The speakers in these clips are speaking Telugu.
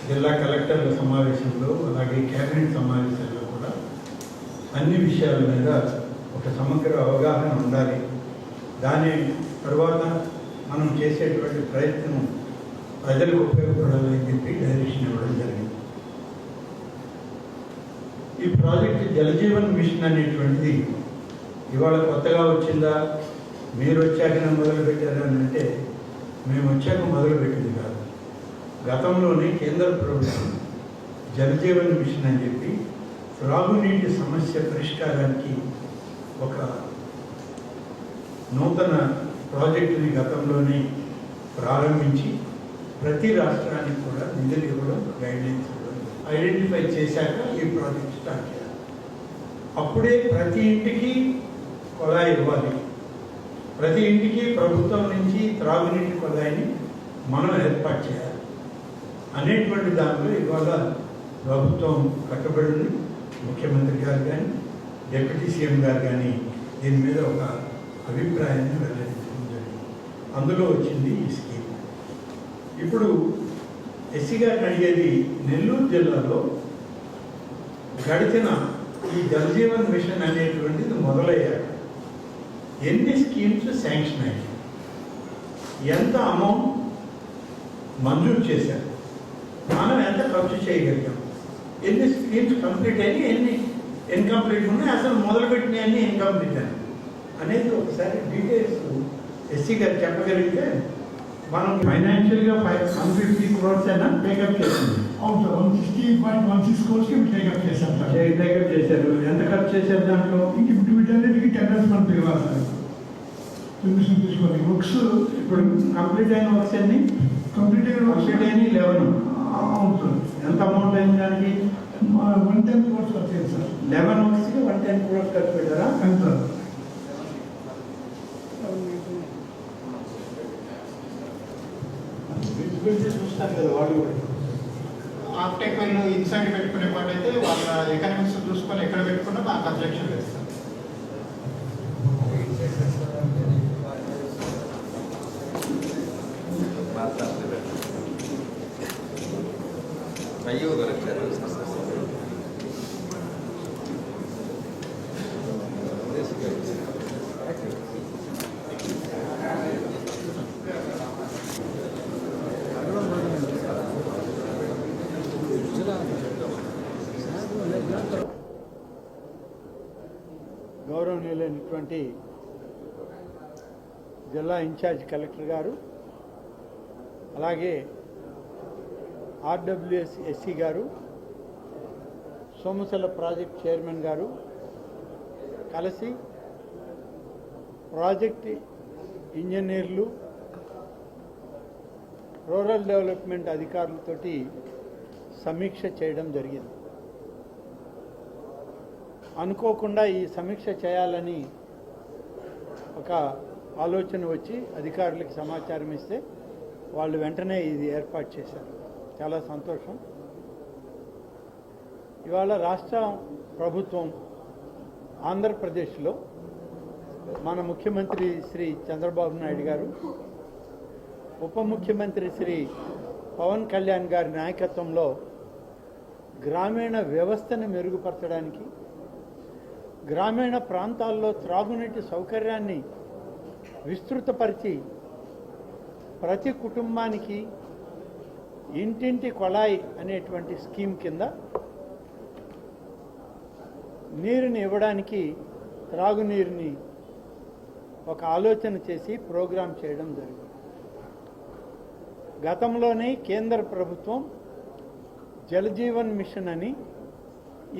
జిల్లా కలెక్టర్ల సమావేశంలో అలాగే కేబినెట్ సమావేశంలో కూడా అన్ని విషయాల మీద ఒక సమగ్ర అవగాహన ఉండాలి. దాని తర్వాత మనం చేసేటువంటి ప్రయత్నం ప్రజలకు ఉపయోగపడాలని చెప్పి డైరెక్షన్ ఇవ్వడం జరిగింది. ఈ ప్రాజెక్ట్ జలజీవన్ మిషన్ అనేటువంటిది ఇవాళ కొత్తగా వచ్చిందా, మీరు వచ్చాకనే మొదలుపెట్టారా అని అంటే మేము వచ్చాక మొదలుపెట్టింది కాదు. గతంలోనే కేంద్ర ప్రభుత్వం జలజీవన్ మిషన్ అని చెప్పి త్రాగునీటి సమస్య పరిష్కారానికి ఒక నూతన ప్రాజెక్టుని గతంలోనే ప్రారంభించి ప్రతి రాష్ట్రానికి కూడా నిధులు ఇవ్వడం, గైడ్లైన్స్ ఇవ్వడం, ఐడెంటిఫై చేశాక ఈ ప్రాజెక్ట్ స్టార్ట్ చేయాలి. అప్పుడే ప్రతి ఇంటికి కొలాయి ఇవ్వాలి, ప్రతి ఇంటికి ప్రభుత్వం నుంచి త్రాగునీటి కొలాయిని మనం ఏర్పాటు చేయాలి అనేటువంటి దానిలో ఇవాళ ప్రభుత్వం కట్టుబడి ముఖ్యమంత్రి గారు కానీ డిప్యూటీ సీఎం గారు కానీ దీని మీద ఒక అభిప్రాయాన్ని వెల్లడించడం జరిగింది. అందులో వచ్చింది ఈ స్కీమ్. ఇప్పుడు ఎస్సీ గారిని అడిగేది, నెల్లూరు జిల్లాలో గడిచిన ఈ జలజీవన్ మిషన్ అనేటువంటిది మొదలయ్యాక ఎన్ని స్కీమ్స్ శాంక్షన్ అయ్యాయి, ఎంత అమౌంట్ మంజూరు చేశారు, మనం ఎంత ఖర్చు చేయగలిగాం, ఎన్ని స్కీమ్స్ కంప్లీట్ అయ్యి ఎన్ని ఇన్కంప్లీట్ ఉన్నాయి, అసలు మొదలుపెట్టిన అన్ని ఇన్కంప్లీట్ అని అనేది ఒకసారి డీటెయిల్స్ ఎస్సీ గారు చెప్పగలిగితే మనం ఫైనాన్షియల్గా 150 crores అయినా టేకప్ చేసింది. అవును సార్, 160.16 crores టేకప్ చేశారు సార్. టేకప్ చేశారు. ఎంత ఖర్చు చేశారు దాంట్లో? ఇప్పుడు వీటన్నిటికీ టెండర్స్ మనం పిలవాలి సార్, పర్మిషన్ తీసుకోవాలి. వర్క్స్ ఇప్పుడు కంప్లీట్ అయిన వర్క్స్ అన్ని కంప్లీట్ అయిన 11. అవును సార్. ఎంత అమౌంట్ అయింది దానికి? 110 crores ఖర్చు అయింది సార్. 11 వర్క్స్కి 110 crores ఖర్చు పెట్టారా? ఎంత సార్? చూస్తారు కదా వాళ్ళు కూడా ఆఫ్టెక్ వాళ్ళు ఇన్సైడ్ పెట్టుకునే పాటు అయితే వాళ్ళ ఎకనామిక్స్ చూసుకొని ఎక్కడ పెట్టుకున్నా మాకు 10 లక్షలు వేస్తారు. అయ్యో గౌరవనీయులైనటువంటి జిల్లా ఇన్ఛార్జ్ కలెక్టర్ గారు, అలాగే ఆర్డబ్ల్యూఎస్ ఎస్సీ గారు, సోమశల ప్రాజెక్ట్ చైర్మన్ గారు కలిసి ప్రాజెక్ట్ ఇంజనీర్లు, రూరల్ డెవలప్మెంట్ అధికారులతోటి సమీక్ష చేయడం జరిగింది. అనుకోకుండా ఈ సమీక్ష చేయాలని ఒక ఆలోచన వచ్చి అధికారులకు సమాచారం ఇస్తే వాళ్ళు వెంటనే ఇది ఏర్పాటు చేశారు. చాలా సంతోషం. ఇవాళ రాష్ట్ర ప్రభుత్వం ఆంధ్రప్రదేశ్లో మన ముఖ్యమంత్రి శ్రీ చంద్రబాబు నాయుడు గారు, ఉప ముఖ్యమంత్రి శ్రీ పవన్ కళ్యాణ్ గారి నాయకత్వంలో గ్రామీణ వ్యవస్థను మెరుగుపరచడానికి, గ్రామీణ ప్రాంతాల్లో త్రాగునీటి సౌకర్యాన్ని విస్తృతపరిచి ప్రతి కుటుంబానికి ఇంటింటి కొళాయి అనేటువంటి స్కీమ్ కింద నీరుని ఇవ్వడానికి, త్రాగునీరుని ఒక ఆలోచన చేసి ప్రోగ్రాం చేయడం జరిగింది. గతంలోనే కేంద్ర ప్రభుత్వం జలజీవన్ మిషన్ అని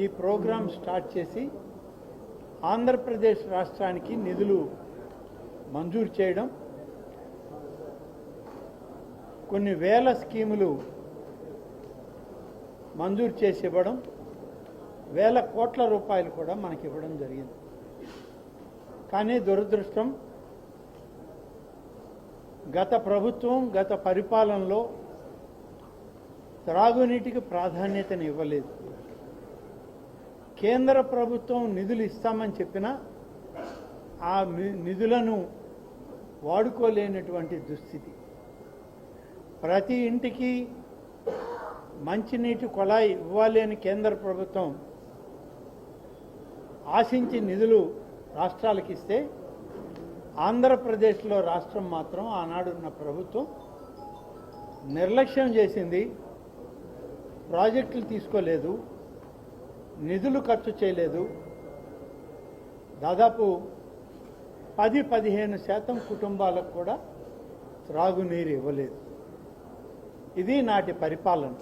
ఈ ప్రోగ్రాం స్టార్ట్ చేసి ఆంధ్రప్రదేశ్ రాష్ట్రానికి నిధులు మంజూరు చేయడం, కొన్ని వేల స్కీములు మంజూరు చేసి ఇవ్వడం, వేల కోట్ల రూపాయలు కూడా మనకి ఇవ్వడం జరిగింది. కానీ దురదృష్టం, గత ప్రభుత్వం గత పరిపాలనలో త్రాగునీటికి ప్రాధాన్యతను ఇవ్వలేదు. కేంద్ర ప్రభుత్వం నిధులు ఇస్తామని చెప్పినా ఆ నిధులను వాడుకోలేనటువంటి దుస్థితి. ప్రతి ఇంటికి మంచినీటి కుళాయి ఇవ్వాలి అని కేంద్ర ప్రభుత్వం ఆశించి నిధులు రాష్ట్రాలకు ఇస్తే ఆంధ్రప్రదేశ్లో రాష్ట్రం మాత్రం ఆనాడున్న ప్రభుత్వం నిర్లక్ష్యం చేసింది. ప్రాజెక్టులు తీసుకోలేదు, నిధులు ఖర్చు చేయలేదు. దాదాపు 10-15% కుటుంబాలకు కూడా త్రాగునీరు ఇవ్వలేదు. ఇది నాటి పరిపాలన.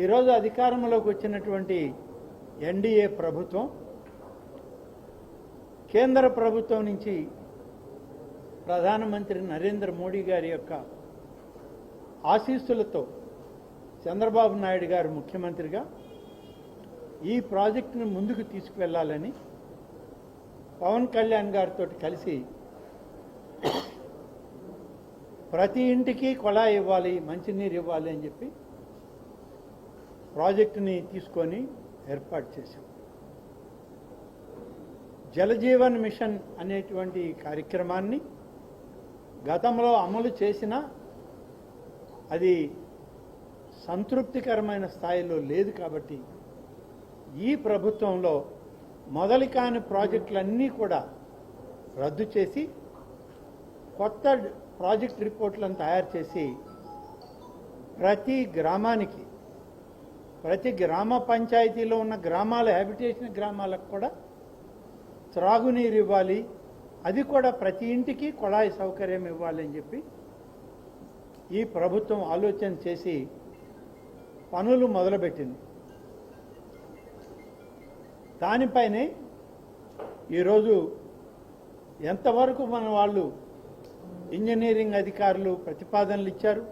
ఈరోజు అధికారంలోకి వచ్చినటువంటి ఎన్డీఏ ప్రభుత్వం కేంద్ర ప్రభుత్వం నుంచి ప్రధానమంత్రి నరేంద్ర మోడీ గారి యొక్క ఆశీస్సులతో చంద్రబాబు నాయుడు గారు ముఖ్యమంత్రిగా ఈ ప్రాజెక్టును ముందుకు తీసుకువెళ్లాలని పవన్ కళ్యాణ్ గారితో కలిసి ప్రతి ఇంటికి కుళాయి ఇవ్వాలి, మంచినీరు ఇవ్వాలి అని చెప్పి ప్రాజెక్టుని తీసుకొని ఏర్పాటు చేశాం. జలజీవన్ మిషన్ అనేటువంటి కార్యక్రమాన్ని గతంలో అమలు చేసినా అది సంతృప్తికరమైన స్థాయిలో లేదు. కాబట్టి ఈ ప్రభుత్వంలో మొదలు కాని ప్రాజెక్టులన్నీ కూడా రద్దు చేసి కొత్త ప్రాజెక్ట్ రిపోర్ట్లను తయారు చేసి ప్రతి గ్రామానికి, ప్రతి గ్రామ పంచాయతీలో ఉన్న గ్రామాల హ్యాబిటేషన్ గ్రామాలకు కూడా త్రాగునీరు ఇవ్వాలి, అది కూడా ప్రతి ఇంటికి కుళాయి సౌకర్యం ఇవ్వాలి అని చెప్పి ఈ ప్రభుత్వం ఆలోచన చేసి పనులు మొదలుపెట్టింది. దానిపైనే ఈరోజు ఎంతవరకు మన వాళ్ళు ఇంజనీరింగ్ అధికారులు ప్రతిపాదనలు ఇచ్చారు,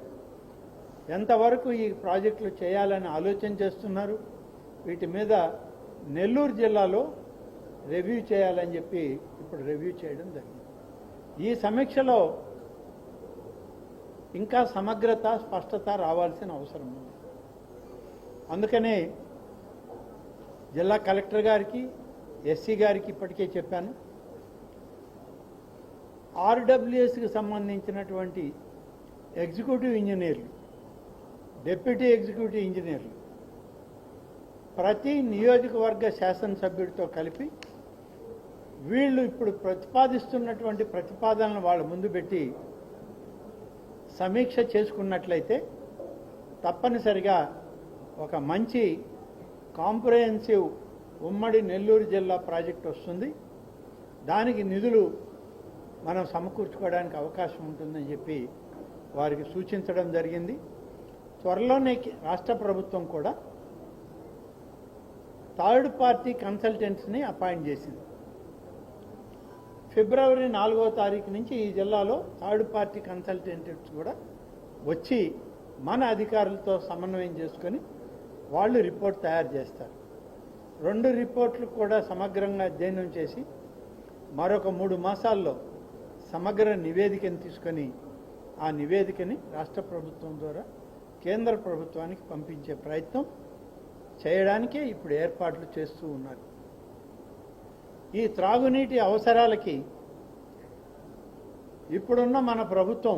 ఎంతవరకు ఈ ప్రాజెక్టులు చేయాలని ఆలోచన చేస్తున్నారు, వీటి మీద నెల్లూరు జిల్లాలో రివ్యూ చేయాలని చెప్పి ఇప్పుడు రివ్యూ చేయడం జరిగింది. ఈ సమీక్షలో ఇంకా సమగ్రత, స్పష్టత రావాల్సిన అవసరం ఉంది. అందుకనే జిల్లా కలెక్టర్ గారికి, ఎస్సీ గారికి ఇప్పటికే చెప్పాను. ఆర్డబ్ల్యూఎస్కి సంబంధించినటువంటి ఎగ్జిక్యూటివ్ ఇంజనీర్లు, డిప్యూటీ ఎగ్జిక్యూటివ్ ఇంజనీర్లు ప్రతి నియోజకవర్గ శాసనసభ్యుడితో కలిపి వీళ్ళు ఇప్పుడు ప్రతిపాదిస్తున్నటువంటి ప్రతిపాదనలు వాళ్ళ ముందు పెట్టి సమీక్ష చేసుకున్నట్లయితే తప్పనిసరిగా ఒక మంచి కాంప్రహెన్సివ్ ఉమ్మడి నెల్లూరు జిల్లా ప్రాజెక్ట్ వస్తుంది. దానికి నిధులు మనం సమకూర్చుకోవడానికి అవకాశం ఉంటుందని చెప్పి వారికి సూచించడం జరిగింది. త్వరలోనే రాష్ట్ర ప్రభుత్వం కూడా థర్డ్ పార్టీ కన్సల్టెంట్స్ని అపాయింట్ చేసింది. ఫిబ్రవరి 4వ తారీఖు నుంచి ఈ జిల్లాలో థర్డ్ పార్టీ కన్సల్టెంట్స్ కూడా వచ్చి మన అధికారులతో సమన్వయం చేసుకొని వాళ్ళు రిపోర్ట్ తయారు చేస్తారు. 2 రిపోర్ట్లు కూడా సమగ్రంగా అధ్యయనం చేసి మరొక 3 మాసాల్లో సమగ్ర నివేదికను తీసుకొని ఆ నివేదికని రాష్ట్ర ప్రభుత్వం ద్వారా కేంద్ర ప్రభుత్వానికి పంపించే ప్రయత్నం చేయడానికే ఇప్పుడు ఏర్పాట్లు చేస్తూ ఉన్నారు. ఈ త్రాగునీటి అవసరాలకి ఇప్పుడున్న మన ప్రభుత్వం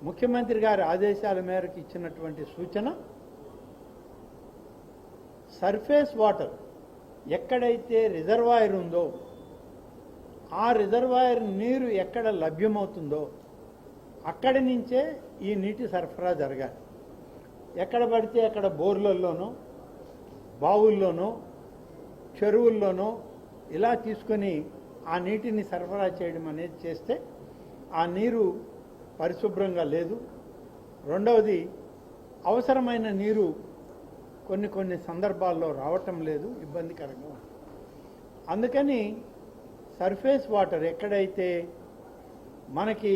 ముఖ్యమంత్రి గారి ఆదేశాల మేరకు ఇచ్చినటువంటి సూచన, సర్ఫేస్ వాటర్ ఎక్కడైతే రిజర్వాయర్ ఉందో ఆ రిజర్వాయర్ నీరు ఎక్కడ లభ్యమవుతుందో అక్కడి నుంచే ఈ నీటి సరఫరా జరగాలి. ఎక్కడ పడితే అక్కడ బోర్లల్లోనో, బావుల్లోనో, చెరువుల్లోనో ఇలా తీసుకొని ఆ నీటిని సరఫరా చేయడం అనేది చేస్తే ఆ నీరు పరిశుభ్రంగా లేదు. రెండవది, అవసరమైన నీరు కొన్ని సందర్భాల్లో రావటం లేదు, ఇబ్బందికరంగా ఉంది. అందుకని సర్ఫేస్ వాటర్ ఎక్కడైతే మనకి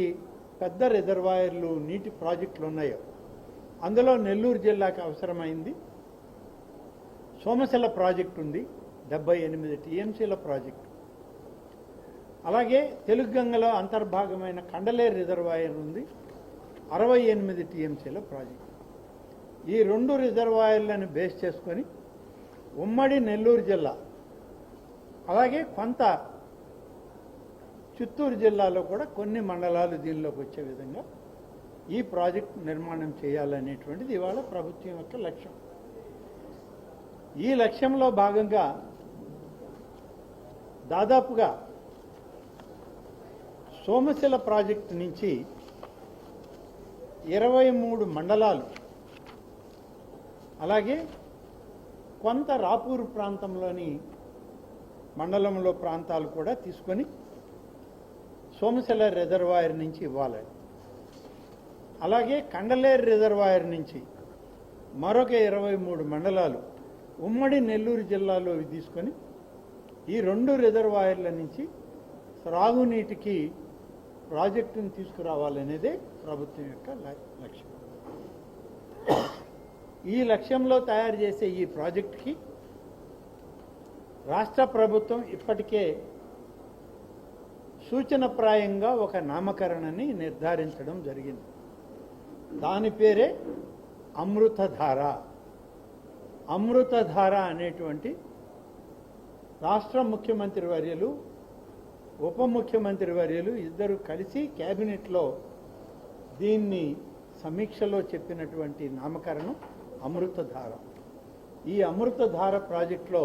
పెద్ద రిజర్వాయర్లు, నీటి ప్రాజెక్టులు ఉన్నాయో అందులో నెల్లూరు జిల్లాకు అవసరమైంది సోమశిల ప్రాజెక్టు ఉంది, 78 టీఎంసీల ప్రాజెక్టు. అలాగే తెలుగుగంగలో అంతర్భాగమైన కండలేరు రిజర్వాయర్ ఉంది, 68 టీఎంసీల ప్రాజెక్టు. ఈ 2 రిజర్వాయర్లను బేస్ చేసుకొని ఉమ్మడి నెల్లూరు జిల్లా, అలాగే కొంత చిత్తూరు జిల్లాలో కూడా కొన్ని మండలాలు దీనిలోకి వచ్చే విధంగా ఈ ప్రాజెక్ట్ నిర్మాణం చేయాలనేటువంటిది ఇవాళ ప్రభుత్వం యొక్క లక్ష్యం. ఈ లక్ష్యంలో భాగంగా దాదాపుగా సోమశిల ప్రాజెక్టు నుంచి 23 మండలాలు, అలాగే కొంత రాపూరు ప్రాంతంలోని మండలంలో ప్రాంతాలు కూడా తీసుకొని సోమశిల రిజర్వాయర్ నుంచి ఇవ్వాలి. అలాగే కండలేరు రిజర్వాయర్ నుంచి మరొక 23 మండలాలు ఉమ్మడి నెల్లూరు జిల్లాలో తీసుకొని ఈ 2 రిజర్వాయర్ల నుంచి త్రాగునీటికి ప్రాజెక్టును తీసుకురావాలనేదే ప్రభుత్వం యొక్క లక్ష్యం. ఈ లక్ష్యంలో తయారు చేసే ఈ ప్రాజెక్టుకి రాష్ట్ర ప్రభుత్వం ఇప్పటికే సూచనప్రాయంగా ఒక నామకరణని నిర్ధారించడం జరిగింది. దాని పేరే అమృతధార. అమృతధార అనేటువంటి రాష్ట్ర ముఖ్యమంత్రి వర్యులు, ఉప ముఖ్యమంత్రి వర్యులు ఇద్దరు కలిసి కేబినెట్లో దీన్ని సమీక్షలో చెప్పినటువంటి నామకరణం అమృతధార. ఈ అమృతధార ప్రాజెక్టులో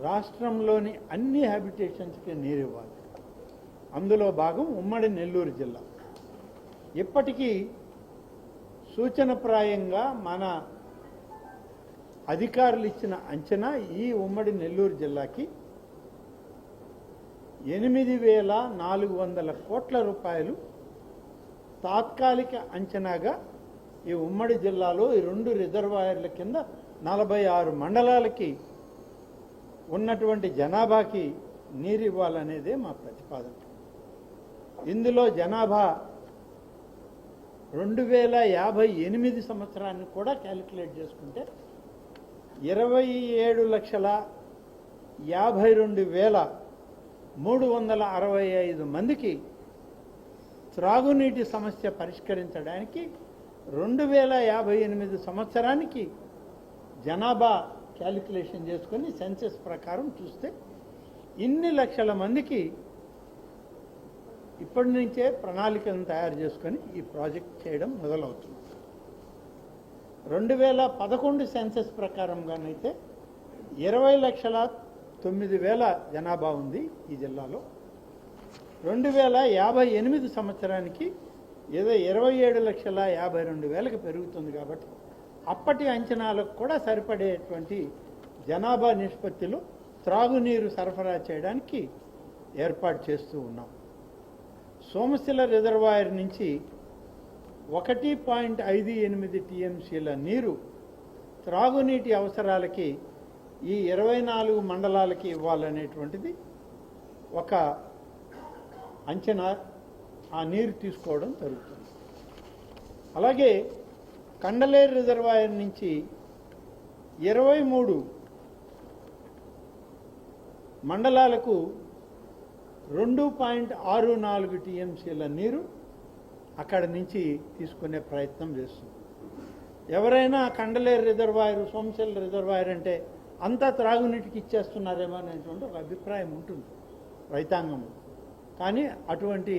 రాష్ట్రంలోని అన్ని హ్యాబిటేషన్స్కి నీరు ఇవ్వాలి. అందులో భాగం ఉమ్మడి నెల్లూరు జిల్లా. ఇప్పటికీ సూచనప్రాయంగా మన అధికారులు ఇచ్చిన అంచనా ఈ ఉమ్మడి నెల్లూరు జిల్లాకి 8,400 కోట్ల రూపాయలు తాత్కాలిక అంచనాగా ఈ ఉమ్మడి జిల్లాలో ఈ 2 రిజర్వాయర్ల కింద 46 మండలాలకి ఉన్నటువంటి జనాభాకి నీరు ఇవ్వాలనేదే మా ప్రతిపాదన. ఇందులో జనాభా 2058 సంవత్సరాన్ని కూడా క్యాలిక్యులేట్ చేసుకుంటే 27,52,365 మందికి త్రాగునీటి సమస్య పరిష్కరించడానికి 2058 సంవత్సరానికి జనాభా క్యాలిక్యులేషన్ చేసుకొని సెన్సెస్ ప్రకారం చూస్తే ఇన్ని లక్షల మందికి ఇప్పటి నుంచే ప్రణాళికలను తయారు చేసుకొని ఈ ప్రాజెక్ట్ చేయడం మొదలవుతుంది. 2011 సెన్సెస్ ప్రకారంగానైతే 20,09,000 జనాభా ఉంది ఈ జిల్లాలో. 2058 సంవత్సరానికి ఏదో 27,52,000కి పెరుగుతుంది. కాబట్టి అప్పటి అంచనాలకు కూడా సరిపడేటువంటి జనాభా నిష్పత్తిలో త్రాగునీరు సరఫరా చేయడానికి ఏర్పాటు చేస్తూ ఉన్నాం. సోమశిల రిజర్వాయర్ నుంచి 1.58 టీఎంసీల నీరు త్రాగునీటి అవసరాలకి ఈ 24 మండలాలకి ఇవ్వాలనేటువంటిది ఒక అంచనా. ఆ నీరు తీసుకోవడం జరుగుతుంది. అలాగే కండలేరు రిజర్వాయర్ నుంచి 23 మండలాలకు 2.64 టీఎంసీల నీరు అక్కడి నుంచి తీసుకునే ప్రయత్నం చేస్తుంది. ఎవరైనా కండలేరు రిజర్వాయర్, సోమశిల రిజర్వాయర్ అంటే అంతా త్రాగునీటికి ఇచ్చేస్తున్నారేమో అనేటువంటి ఒక అభిప్రాయం ఉంటుంది రైతాంగంలో. కానీ అటువంటి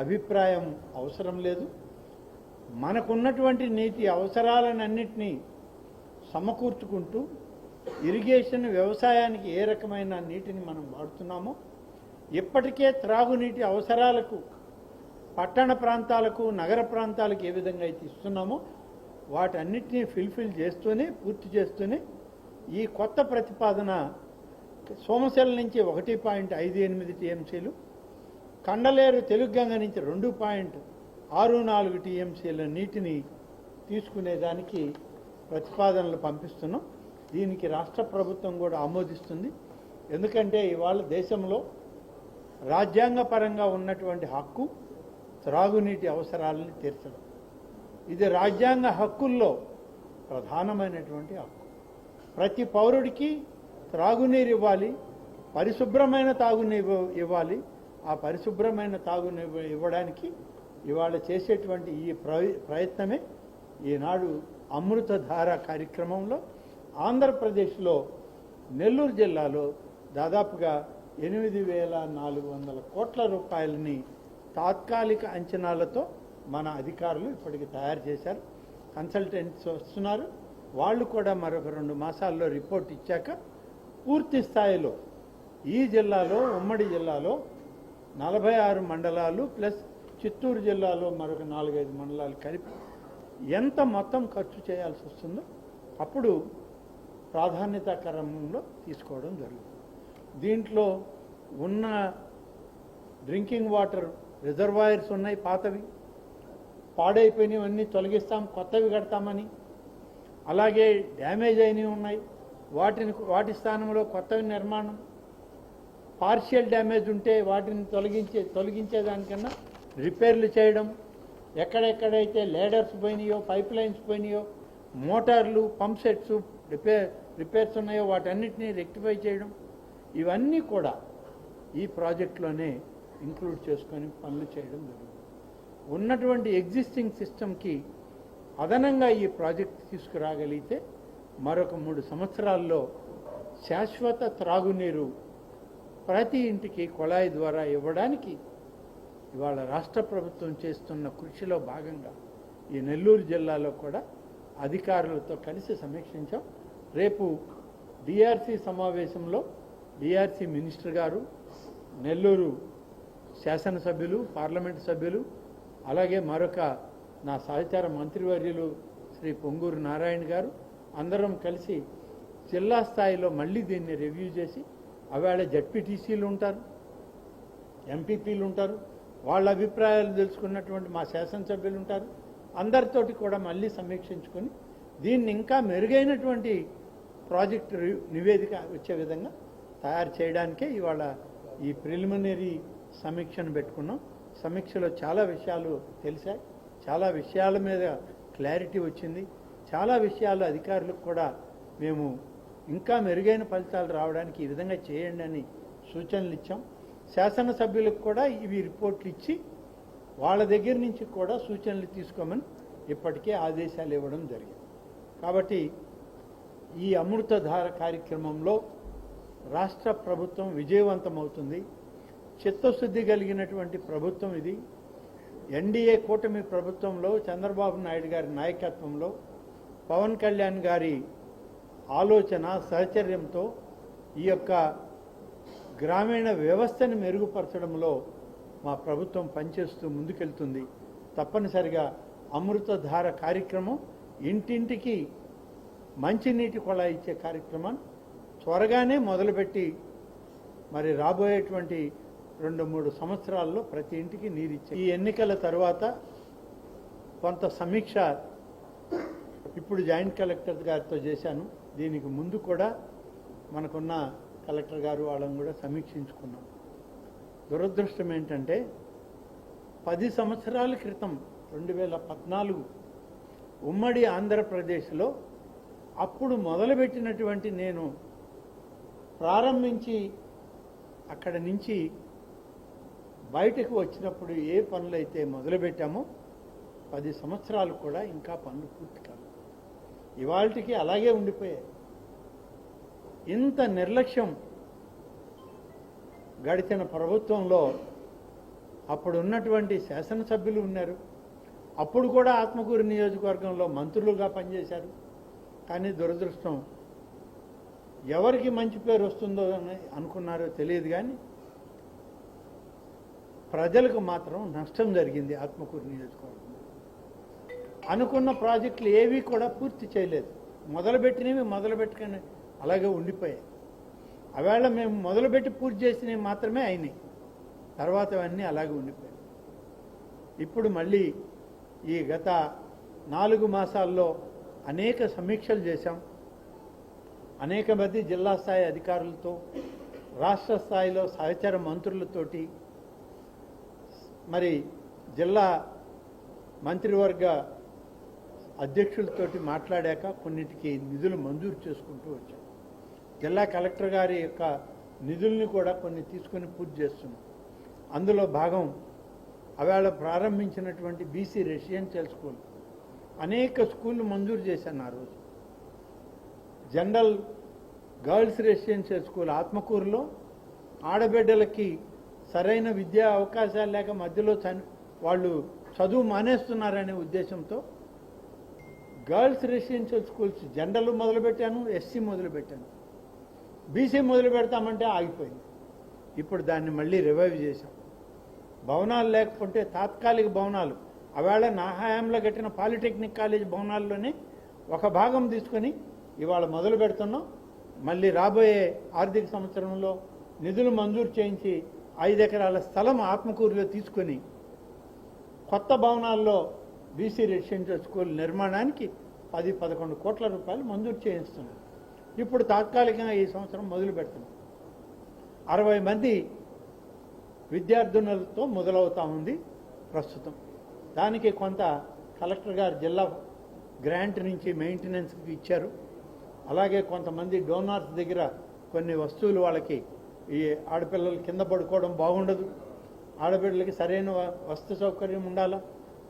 అభిప్రాయం అవసరం లేదు. మనకున్నటువంటి నీటి అవసరాలన్నింటినీ సమకూర్చుకుంటూ ఇరిగేషన్ వ్యవసాయానికి ఏ రకమైన నీటిని మనం వాడుతున్నామో, ఇప్పటికే త్రాగునీటి అవసరాలకు పట్టణ ప్రాంతాలకు, నగర ప్రాంతాలకు ఏ విధంగా అయితే ఇస్తున్నామో వాటన్నిటినీ ఫిల్ఫిల్ చేస్తూనే, పూర్తి చేస్తూనే ఈ కొత్త ప్రతిపాదన సోమశిల నుంచి 1.58 టీఎంసీలు, కండలేరు తెలుగుగంగ నుంచి 2.64 టీఎంసీల నీటిని తీసుకునేదానికి ప్రతిపాదనలు పంపిస్తున్నాం. దీనికి రాష్ట్ర ప్రభుత్వం కూడా ఆమోదిస్తుంది. ఎందుకంటే ఇవాళ దేశంలో రాజ్యాంగపరంగా ఉన్నటువంటి హక్కు త్రాగునీటి అవసరాలను తీర్చడం. ఇది రాజ్యాంగ హక్కుల్లో ప్రధానమైనటువంటి హక్కు. ప్రతి పౌరుడికి త్రాగునీరు ఇవ్వాలి, పరిశుభ్రమైన తాగునీరు ఇవ్వాలి. ఆ పరిశుభ్రమైన తాగునీరు ఇవ్వడానికి ఇవాళ చేసేటువంటి ఈ ప్రయత్నమే ఈనాడు అమృతధార కార్యక్రమంలో ఆంధ్రప్రదేశ్లో నెల్లూరు జిల్లాలో దాదాపుగా 8,400 కోట్ల రూపాయలని తాత్కాలిక అంచనాలతో మన అధికారులు ఇప్పటికి తయారు చేశారు. కన్సల్టెంట్స్ వస్తున్నారు. వాళ్ళు కూడా మరొక 2 మాసాల్లో రిపోర్ట్ ఇచ్చాక పూర్తి స్థాయిలో ఈ జిల్లాలో, ఉమ్మడి జిల్లాలో 46 మండలాలు ప్లస్ చిత్తూరు జిల్లాలో మరొక 4-5 మండలాలు కలిపి ఎంత మొత్తం ఖర్చు చేయాల్సి వస్తుందో అప్పుడు ప్రాధాన్యత క్రమంలో తీసుకోవడం జరుగుతుంది. దీంట్లో ఉన్న డ్రింకింగ్ వాటర్ రిజర్వాయర్స్ ఉన్నాయి, పాతవి పాడైపోయినవన్నీ తొలగిస్తాం, కొత్తవి కడతామని, అలాగే డ్యామేజ్ అయినవి ఉన్నాయి వాటి స్థానంలో కొత్తవి నిర్మాణం, పార్షియల్ డ్యామేజ్ ఉంటే వాటిని తొలగించేదానికన్నా రిపేర్లు చేయడం, ఎక్కడెక్కడైతే లేడర్స్ పోయినాయో, పైప్ లైన్స్ పోయినాయో, మోటార్లు, పంప్ సెట్స్ రిపేర్స్ ఉన్నాయో వాటన్నిటినీ రెక్టిఫై చేయడం, ఇవన్నీ కూడా ఈ ప్రాజెక్టులోనే ఇంక్లూడ్ చేసుకొని పనులు చేయడం జరుగుతుంది. ఉన్నటువంటి ఎగ్జిస్టింగ్ సిస్టమ్కి అదనంగా ఈ ప్రాజెక్ట్ తీసుకురాగలిగితే మరొక 3 సంవత్సరాల్లో శాశ్వత త్రాగునీరు ప్రతి ఇంటికి కుళాయి ద్వారా ఇవ్వడానికి ఇవాళ రాష్ట్ర ప్రభుత్వం చేస్తున్న కృషిలో భాగంగా ఈ నెల్లూరు జిల్లాలో కూడా అధికారులతో కలిసి సమీక్షించాం. రేపు డిఆర్సీ సమావేశంలో డిఆర్సీ మినిస్టర్ గారు, నెల్లూరు శాసనసభ్యులు, పార్లమెంటు సభ్యులు, అలాగే మరొక నా సహచార మంత్రివర్యులు శ్రీ పొంగూరు నారాయణ గారు అందరం కలిసి జిల్లా స్థాయిలో మళ్ళీ దీన్ని రివ్యూ చేసి, అవేళ జడ్పీటీసీలు ఉంటారు, ఎంపీపీలు ఉంటారు, వాళ్ళ అభిప్రాయాలు తెలుసుకున్నటువంటి మా శాసనసభ్యులు ఉంటారు, అందరితోటి కూడా మళ్ళీ సమీక్షించుకొని దీన్ని ఇంకా మెరుగైనటువంటి ప్రాజెక్టు నివేదిక వచ్చే విధంగా తయారు చేయడానికే ఇవాళ ఈ ప్రిలిమినరీ సమీక్షను పెట్టుకున్నాం. సమీక్షలో చాలా విషయాలు తెలిసాయి, చాలా విషయాల మీద క్లారిటీ వచ్చింది, చాలా విషయాలు అధికారులకు కూడా మేము ఇంకా మెరుగైన ఫలితాలు రావడానికి ఈ విధంగా చేయండి అని సూచనలు ఇచ్చాం. శాసనసభ్యులకు కూడా ఇవి రిపోర్ట్లు ఇచ్చి వాళ్ళ దగ్గర నుంచి కూడా సూచనలు తీసుకోమని ఇప్పటికే ఆదేశాలు ఇవ్వడం జరిగింది. కాబట్టి ఈ అమృతధార కార్యక్రమంలో రాష్ట్ర ప్రభుత్వం విజయవంతమవుతుంది. చిత్తశుద్ధి కలిగినటువంటి ప్రభుత్వం ఇది. ఎన్డీఏ కూటమి ప్రభుత్వంలో చంద్రబాబు నాయుడు గారి నాయకత్వంలో పవన్ కళ్యాణ్ గారి ఆలోచన సహచర్యంతో ఈ యొక్క గ్రామీణ వ్యవస్థని మెరుగుపరచడంలో మా ప్రభుత్వం పనిచేస్తూ ముందుకెళ్తుంది. తప్పనిసరిగా అమృతధార కార్యక్రమం, ఇంటింటికి మంచినీటి కుళాయి ఇచ్చే కార్యక్రమాన్ని త్వరగానే మొదలుపెట్టి మరి రాబోయేటువంటి 2-3 సంవత్సరాల్లో ప్రతి ఇంటికి నీరిచ్చే ఈ ఎన్నికల తర్వాత కొంత సమీక్ష ఇప్పుడు జాయింట్ కలెక్టర్ గారితో చేశాను. దీనికి ముందు కూడా మనకున్న కలెక్టర్ గారు వాళ్ళని కూడా సమీక్షించుకున్నాం. దురదృష్టం ఏంటంటే 10 సంవత్సరాల క్రితం 2014 ఉమ్మడి ఆంధ్రప్రదేశ్లో అప్పుడు మొదలుపెట్టినటువంటి నేను ప్రారంభించి అక్కడ నుంచి బయటకు వచ్చినప్పుడు ఏ పనులు అయితే మొదలుపెట్టామో 10 సంవత్సరాలు కూడా ఇంకా పనులు పూర్తి కాదు. ఇవాళకి అలాగే ఉండిపోయాయి. ఇంత నిర్లక్ష్యం గడిచిన ప్రభుత్వంలో అప్పుడు ఉన్నటువంటి శాసనసభ్యులు ఉన్నారు. అప్పుడు కూడా ఆత్మకూరు నియోజకవర్గంలో మంత్రులుగా పనిచేశారు. కానీ దురదృష్టం ఎవరికి మంచి పేరు వస్తుందో అని అనుకున్నారో తెలియదు, కానీ ప్రజలకు మాత్రం నష్టం జరిగింది. ఆత్మకూరు నియోజకవర్గం అనుకున్న ప్రాజెక్టులు ఏవి కూడా పూర్తి చేయలేదు. మొదలుపెట్టినవి మొదలుపెట్టుకుని అలాగే ఉండిపోయాయి. అవేళ మేము మొదలుపెట్టి పూర్తి చేసినవి మాత్రమే అయినాయి, తర్వాత అవన్నీ అలాగే ఉండిపోయాయి. ఇప్పుడు మళ్ళీ ఈ గత 4 మాసాల్లో అనేక సమీక్షలు చేశాం. అనేక మంది జిల్లా స్థాయి అధికారులతో, రాష్ట్ర స్థాయిలో సహచర మంత్రులతోటి, మరి జిల్లా మంత్రివర్గ అధ్యక్షులతోటి మాట్లాడాక కొన్నిటికి నిధులు మంజూరు చేసుకుంటూ వచ్చాం. జిల్లా కలెక్టర్ గారి యొక్క నిధుల్ని కూడా కొన్ని తీసుకొని పూర్తి చేస్తున్నాం. అందులో భాగం అవేళ ప్రారంభించినటువంటి బీసీ రెసిడెన్షియల్ స్కూల్, అనేక స్కూళ్ళు మంజూరు చేశాను ఆ రోజు. జనరల్ గర్ల్స్ రెసిడెన్షియల్ స్కూల్ ఆత్మకూరులో ఆడబిడ్డలకి సరైన విద్యా అవకాశాలు లేక మధ్యలో వాళ్ళు చదువు మానేస్తున్నారనే ఉద్దేశంతో గర్ల్స్ రెసిడెన్షియల్ స్కూల్స్ జనరల్ మొదలుపెట్టాను, ఎస్సీ మొదలుపెట్టాను, బీసీ మొదలు పెడతామంటే ఆగిపోయింది. ఇప్పుడు దాన్ని మళ్ళీ రివైవ్ చేశాం. భవనాలు లేకపోతే తాత్కాలిక భవనాలు, ఆవేళ నా హయాంలో కట్టిన పాలిటెక్నిక్ కాలేజ్ భవనాల్లోనే ఒక భాగం తీసుకొని ఇవాళ మొదలు పెడుతున్నాం. మళ్ళీ రాబోయే ఆర్థిక సంవత్సరంలో నిధులు మంజూరు చేయించి 5 ఎకరాల స్థలం ఆత్మకూరులో తీసుకొని కొత్త భవనాల్లో బీసీ రెసిడెన్షియల్ స్కూల్ నిర్మాణానికి 10-11 కోట్ల రూపాయలు మంజూరు చేయిస్తున్నాం. ఇప్పుడు తాత్కాలికంగా ఈ సంవత్సరం మొదలు పెడుతున్నాం. 60 మంది విద్యార్థినులతో మొదలవుతా ఉంది ప్రస్తుతం. దానికి కొంత కలెక్టర్ గారు జిల్లా గ్రాంట్ నుంచి మెయింటెనెన్స్కి ఇచ్చారు. అలాగే కొంతమంది డోనార్స్ దగ్గర కొన్ని వస్తువులు వాళ్ళకి, ఈ ఆడపిల్లలు కింద పడుకోవడం బాగుండదు, ఆడపిల్లలకి సరైన వస్తు సౌకర్యం ఉండాలా,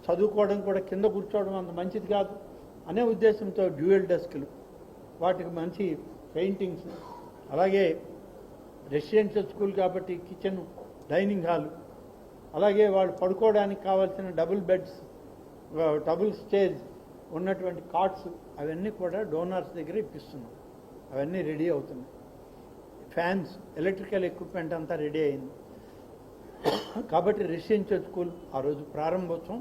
చదువుకోవడం కూడా కింద కూర్చోవడం అంత మంచిది కాదు అనే ఉద్దేశంతో డ్యూయల్ డెస్క్లు, వాటికి మంచి పెయింటింగ్స్, అలాగే రెసిడెన్షియల్ స్కూల్ కాబట్టి కిచెన్, డైనింగ్ హాలు, అలాగే వాళ్ళు పడుకోవడానికి కావాల్సిన డబుల్ బెడ్స్, డబుల్ స్టేజ్ ఉన్నటువంటి కాట్స్ అవన్నీ కూడా డోనార్స్ దగ్గర ఇప్పిస్తున్నాం. అవన్నీ రెడీ అవుతున్నాయి. ఫ్యాన్స్, ఎలక్ట్రికల్ ఎక్విప్మెంట్ అంతా రెడీ అయింది. కాబట్టి రెసిడెన్షియల్ స్కూల్ ఆ రోజు ప్రారంభోత్సవం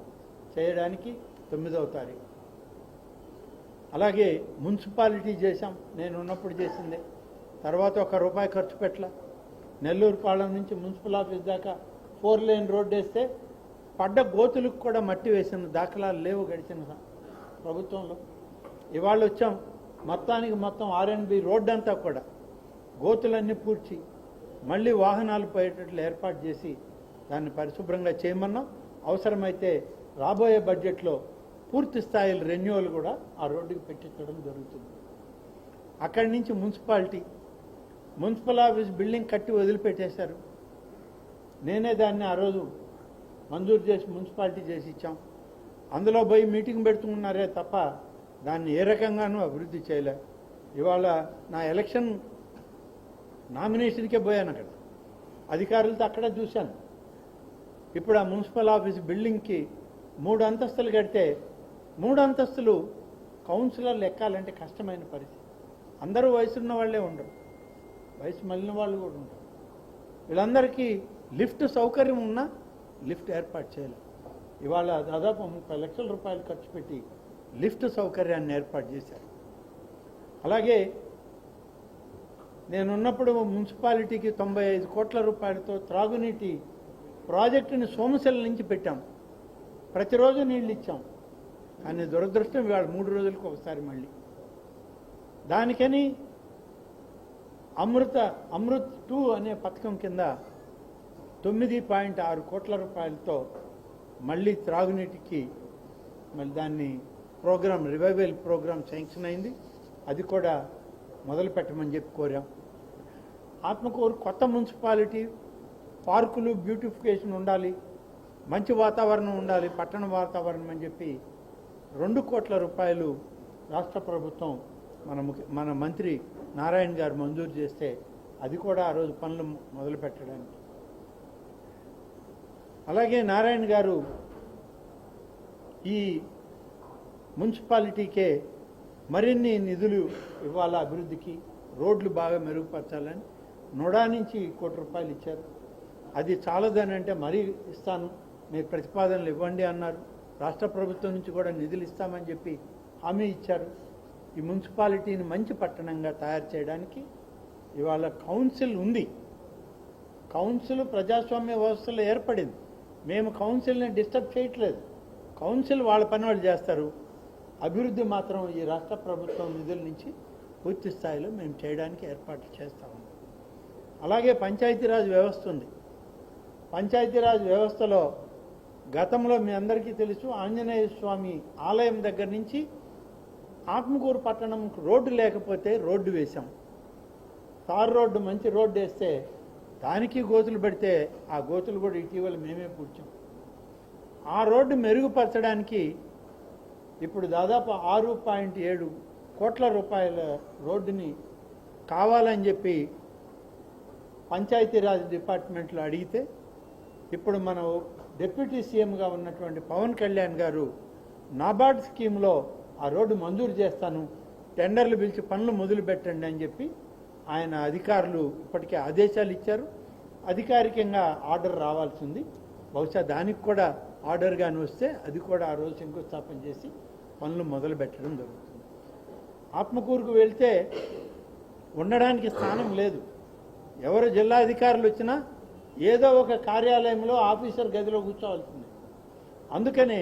చేయడానికి 9వ తారీఖు. అలాగే మున్సిపాలిటీ చేశాం, నేను ఉన్నప్పుడు చేసిందే. తర్వాత ₹1 ఖర్చు పెట్టల. నెల్లూరు పాలెం నుంచి మున్సిపల్ ఆఫీస్ దాకా 4 లేన్ రోడ్డు వేస్తే పడ్డ గోతులకు కూడా మట్టి వేసిన దాఖలాలు లేవు గడిచిన ప్రభుత్వంలో. ఇవాళ వచ్చాం, మొత్తానికి మొత్తం R&B రోడ్డు అంతా కూడా గోతులన్నీ పూడ్చి మళ్ళీ వాహనాలు పోయేటట్లు ఏర్పాటు చేసి దాన్ని పరిశుభ్రంగా చేయమన్నాం. అవసరమైతే రాబోయే బడ్జెట్లో పూర్తి స్థాయిలో రెన్యూవల్ కూడా ఆ రోడ్డుకి పెట్టించడం జరుగుతుంది. అక్కడి నుంచి మున్సిపల్ ఆఫీస్ బిల్డింగ్ కట్టి వదిలిపెట్టేశారు. నేనే దాన్ని ఆ రోజు మంజూరు చేసి మున్సిపాలిటీ చేసి ఇచ్చాం. అందులో పోయి మీటింగ్ పెడుతున్నారే తప్ప దాన్ని ఏ రకంగానూ అభివృద్ధి చేయలే. ఇవాళ నా ఎలక్షన్ నామినేషన్కే పోయాను, అక్కడ అధికారులతో అక్కడ చూశాను. ఇప్పుడు ఆ మున్సిపల్ ఆఫీస్ బిల్డింగ్కి 3 అంతస్తులు కడితే 3 అంతస్తులు కౌన్సిలర్లు ఎక్కాలంటే కష్టమైన పరిస్థితి. అందరూ వయసున్న వాళ్ళే ఉండరు, వయసు మళ్ళిన వాళ్ళు కూడా ఉంటారు. వీళ్ళందరికీ లిఫ్ట్ సౌకర్యం ఉన్నా లిఫ్ట్ ఏర్పాటు చేయాలి. ఇవాళ దాదాపు 30 లక్షల రూపాయలు ఖర్చు పెట్టి లిఫ్ట్ సౌకర్యాన్ని ఏర్పాటు చేశారు. అలాగే నేనున్నప్పుడు మున్సిపాలిటీకి 95 కోట్ల రూపాయలతో త్రాగునీటి ప్రాజెక్టుని సోమశిల నుంచి పెట్టాం. ప్రతిరోజు నీళ్ళు ఇచ్చాం. కానీ దురదృష్టం ఇవాళ 3 రోజులకు ఒకసారి మళ్ళీ. దానికని అమృత్ 2 అనే పథకం కింద 9.6 కోట్ల రూపాయలతో మళ్ళీ త్రాగునీటికి మళ్ళీ దాన్ని ప్రోగ్రామ్, రివైవల్ ప్రోగ్రామ్ శాంక్షన్ అయింది. అది కూడా మొదలు పెట్టమని చెప్పి కోరాం. ఆత్మకూరు కొత్త మున్సిపాలిటీ, పార్కులు బ్యూటిఫికేషన్ ఉండాలి, మంచి వాతావరణం ఉండాలి, పట్టణ వాతావరణం అని చెప్పి 2 కోట్ల రూపాయలు రాష్ట్ర ప్రభుత్వం మన మంత్రి నారాయణ గారు మంజూరు చేస్తే అది కూడా ఆ రోజు పనులు మొదలు పెట్టడానికి. అలాగే నారాయణ గారు ఈ మున్సిపాలిటీకే మరిన్ని నిధులు ఇవ్వాల, అభివృద్ధికి రోడ్లు బాగా మెరుగుపరచాలని నోడా నుంచి ₹1 కోటి ఇచ్చారు. అది చాలదని అంటే మరీ ఇస్తాను, మీరు ప్రతిపాదనలు ఇవ్వండి అన్నారు. రాష్ట్ర ప్రభుత్వం నుంచి కూడా నిధులు ఇస్తామని చెప్పి హామీ ఇచ్చారు. ఈ మున్సిపాలిటీని మంచి పట్టణంగా తయారు చేయడానికి ఇవాళ కౌన్సిల్ ఉంది. కౌన్సిల్ ప్రజాస్వామ్య వ్యవస్థలో ఏర్పడింది. మేము కౌన్సిల్ని డిస్టర్బ్ చేయట్లేదు. కౌన్సిల్ వాళ్ళ పని వాళ్ళు చేస్తారు. అభివృద్ధి మాత్రం ఈ రాష్ట్ర ప్రభుత్వం నిధుల నుంచి పూర్తి స్థాయిలో మేము చేయడానికి ఏర్పాట్లు చేస్తాము. అలాగే పంచాయతీరాజ్ వ్యవస్థ ఉంది. పంచాయతీరాజ్ వ్యవస్థలో గతంలో మీ అందరికీ తెలుసు, ఆంజనేయ స్వామి ఆలయం దగ్గర నుంచి ఆత్మకూరు పట్టణం రోడ్డు లేకపోతే రోడ్డు వేశాం. తార్ రోడ్డు, మంచి రోడ్డు వేస్తే దానికి గోతులు పెడితే ఆ గోతులు కూడా ఇటీవల మేమే పూడ్చాం. ఆ రోడ్డు మెరుగుపరచడానికి ఇప్పుడు దాదాపు 6.7 కోట్ల రూపాయల రోడ్డుని కావాలని చెప్పి పంచాయతీరాజ్ డిపార్ట్మెంట్లో అడిగితే ఇప్పుడు మనం డిప్యూటీ సీఎంగా ఉన్నటువంటి పవన్ కళ్యాణ్ గారు నాబార్డ్ స్కీమ్లో ఆ రోడ్డు మంజూరు చేస్తాను, టెండర్లు పిలిచి పనులు మొదలు పెట్టండి అని చెప్పి ఆయన అధికారులు ఇప్పటికే ఆదేశాలు ఇచ్చారు. అధికారికంగా ఆర్డర్ రావాల్సింది. బహుశా దానికి కూడా ఆర్డర్ కానీ వస్తే అది కూడా ఆ రోజు శంకుస్థాపన చేసి పనులు మొదలు పెట్టడం జరుగుతుంది. ఆత్మకూరుకు వెళ్తే ఉండడానికి స్థానం లేదు. ఎవరు జిల్లా అధికారులు వచ్చినా ఏదో ఒక కార్యాలయంలో ఆఫీసర్ గదిలో కూర్చోవాల్సింది. అందుకనే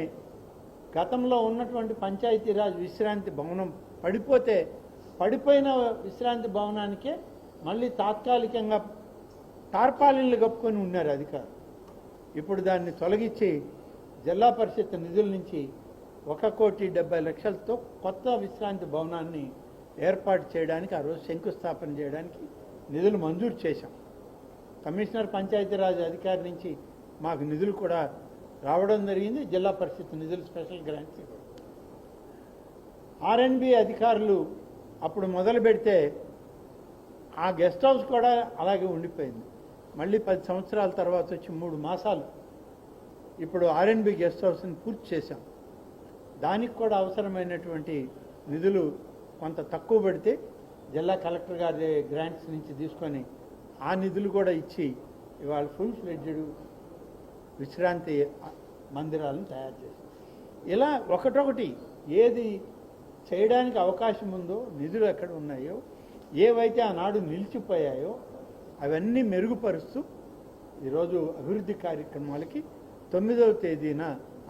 గతంలో ఉన్నటువంటి పంచాయతీరాజ్ విశ్రాంతి భవనం పడిపోతే పడిపోయిన విశ్రాంతి భవనానికే మళ్ళీ తాత్కాలికంగా టార్పాలిన్లు కప్పుకొని ఉన్నారు అధికారులు. ఇప్పుడు దాన్ని తొలగించి జిల్లా పరిషత్ నిధుల నుంచి 1,70,00,000తో కొత్త విశ్రాంతి భవనాన్ని ఏర్పాటు చేయడానికి ఆ రోజు శంకుస్థాపన చేయడానికి నిధులు మంజూరు చేశాం. కమిషనర్ పంచాయతీరాజ్ అధికారి నుంచి మాకు నిధులు కూడా రావడం జరిగింది. జిల్లా పరిషత్ నిధులు స్పెషల్ గ్రాంట్స్ ఇవ్వడం. ఆర్ఎన్బి అధికారులు అప్పుడు మొదలు పెడితే ఆ గెస్ట్ హౌస్ కూడా అలాగే ఉండిపోయింది. మళ్ళీ 10 సంవత్సరాల తర్వాత వచ్చి 3 మాసాలు ఇప్పుడు ఆర్ఎన్బి గెస్ట్ హౌస్ని పూర్తి చేశాం. దానికి కూడా అవసరమైనటువంటి నిధులు కొంత తక్కువ పడితే జిల్లా కలెక్టర్ గారి గ్రాంట్స్ నుంచి తీసుకొని ఆ నిధులు కూడా ఇచ్చి ఇవాళ ఫుల్ ఫ్లెడ్జెడ్ విశ్రాంతి మందిరాలను తయారు చేశాం. ఇలా ఒకటొకటి ఏది చేయడానికి అవకాశం ఉందో, నిధులు ఎక్కడ ఉన్నాయో, ఏవైతే ఆనాడు నిలిచిపోయాయో అవన్నీ మెరుగుపరుస్తూ ఈరోజు అభివృద్ధి కార్యక్రమాలకి 9వ తేదీన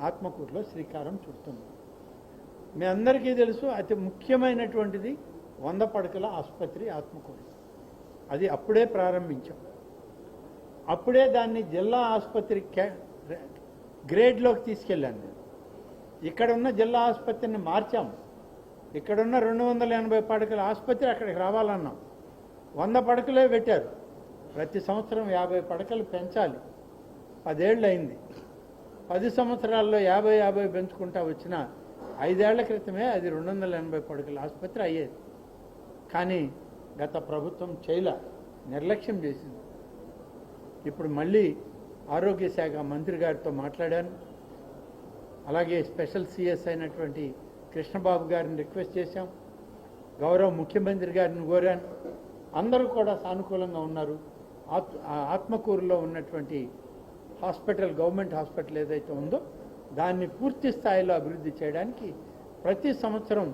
ఆత్మకూరులో శ్రీకారం చుడుతున్నాం. మీ అందరికీ తెలుసు అతి ముఖ్యమైనటువంటిది 100 పడకల ఆసుపత్రి ఆత్మకూరు. అది అప్పుడే ప్రారంభించాం. అప్పుడే దాన్ని జిల్లా ఆసుపత్రి గ్రేడ్లోకి తీసుకెళ్ళాను నేను. ఇక్కడ ఉన్న జిల్లా ఆసుపత్రిని మార్చాం. ఇక్కడున్న 280 పడకల ఆసుపత్రి అక్కడికి రావాలన్నాం. 100 పడకలే పెట్టారు. ప్రతి సంవత్సరం 50 పడకలు పెంచాలి. 10 ఏళ్ళు అయింది. 10 సంవత్సరాల్లో 50 పెంచుకుంటా వచ్చిన 5 ఏళ్ల క్రితమే అది 280 పడకల ఆసుపత్రి అయ్యేది. కానీ గత ప్రభుత్వం నిర్లక్ష్యం చేసింది. ఇప్పుడు మళ్ళీ ఆరోగ్య శాఖ మంత్రి గారితో మాట్లాడాను. అలాగే స్పెషల్ సిఎస్ అయినటువంటి కృష్ణబాబు గారిని రిక్వెస్ట్ చేశాం. గౌరవ ముఖ్యమంత్రి గారిని కోరాను. అందరూ కూడా సానుకూలంగా ఉన్నారు. ఆత్మకూరులో ఉన్నటువంటి హాస్పిటల్, గవర్నమెంట్ హాస్పిటల్ ఏదైతే ఉందో దాన్ని పూర్తి స్థాయిలో అభివృద్ధి చేయడానికి ప్రతి సంవత్సరం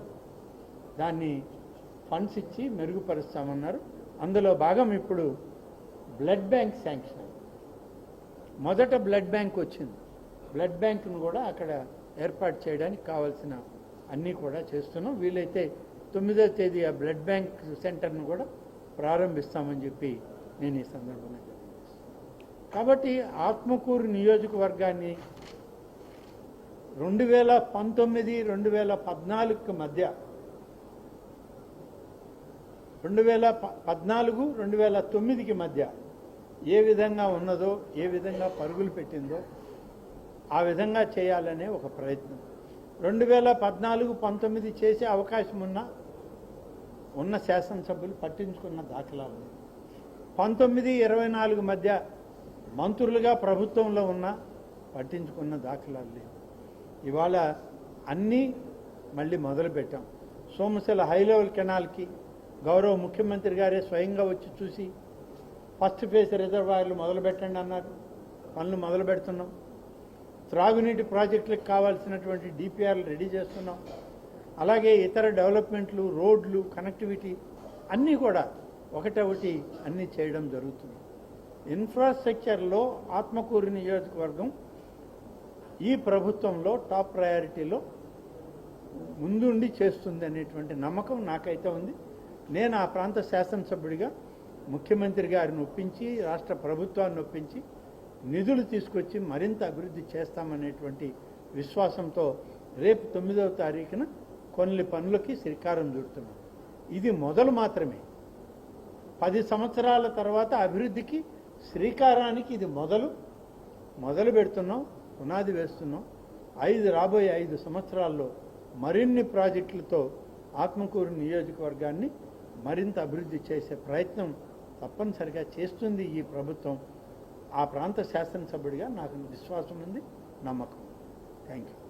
దాన్ని ఫండ్స్ ఇచ్చి మెరుగుపరుస్తామన్నారు. అందులో భాగం ఇప్పుడు బ్లడ్ బ్యాంక్ శాంక్షన్ అయింది. మొదట బ్లడ్ బ్యాంక్ వచ్చింది. బ్లడ్ బ్యాంక్ను కూడా అక్కడ ఏర్పాటు చేయడానికి కావాల్సిన అన్నీ కూడా చేస్తున్నాం. వీలైతే 9వ తేదీ ఆ బ్లడ్ బ్యాంక్ సెంటర్ను కూడా ప్రారంభిస్తామని చెప్పి నేను ఈ సందర్భంగా తెలియజేస్తాను. కాబట్టి ఆత్మకూరు నియోజకవర్గాన్ని 2019-2014 మధ్య 2014-2009 మధ్య ఏ విధంగా ఉన్నదో, ఏ విధంగా పరుగులు పెట్టిందో ఆ విధంగా చేయాలనే ఒక ప్రయత్నం. 2014-19 చేసే అవకాశం ఉన్న శాసనసభ్యులు పట్టించుకున్న దాఖలాలు. 19-24 మధ్య మంత్రులుగా ప్రభుత్వంలో పట్టించుకున్న దాఖలాలు లేవు. ఇవాళ అన్నీ మళ్ళీ మొదలుపెట్టాం. సోమశిల హై లెవెల్ కెనాల్కి గౌరవ ముఖ్యమంత్రి గారే స్వయంగా వచ్చి చూసి ఫస్ట్ ఫేజ్ రిజర్వాయర్లు మొదలు పెట్టండి అన్నారు. పనులు మొదలు పెడుతున్నాం. త్రాగునీటి ప్రాజెక్టులకు కావాల్సినటువంటి డిపిఆర్లు రెడీ చేస్తున్నాం. అలాగే ఇతర డెవలప్మెంట్లు, రోడ్లు, కనెక్టివిటీ అన్నీ కూడా ఒకటొకటి అన్నీ చేయడం జరుగుతుంది. ఇన్ఫ్రాస్ట్రక్చర్లో ఆత్మకూరు నియోజకవర్గం ఈ ప్రభుత్వంలో టాప్ ప్రయారిటీలో ముందుండి చేస్తుంది అనేటువంటి నమ్మకం నాకైతే ఉంది. నేను ఆ ప్రాంత శాసనసభ్యుడిగా ముఖ్యమంత్రి గారిని ఒప్పించి, రాష్ట్ర ప్రభుత్వాన్ని ఒప్పించి నిధులు తీసుకొచ్చి మరింత అభివృద్ధి చేస్తామనేటువంటి విశ్వాసంతో రేపు 9వ తారీఖున కొన్ని పనులకి శ్రీకారం చుడుతున్నాం. ఇది మొదలు మాత్రమే. 10 సంవత్సరాల తర్వాత అభివృద్ధికి శ్రీకారానికి ఇది మొదలు పెడుతున్నాం, పునాది వేస్తున్నాం. రాబోయే 5 సంవత్సరాల్లో మరిన్ని ప్రాజెక్టులతో ఆత్మకూరు నియోజకవర్గాన్ని మరింత అభివృద్ధి చేసే ప్రయత్నం తప్పనిసరిగా చేస్తుంది ఈ ప్రభుత్వం. ఆ ప్రాంత శాసనసభ్యుడిగా నాకు విశ్వాసం ఉంది, నమ్మకం. Thank you.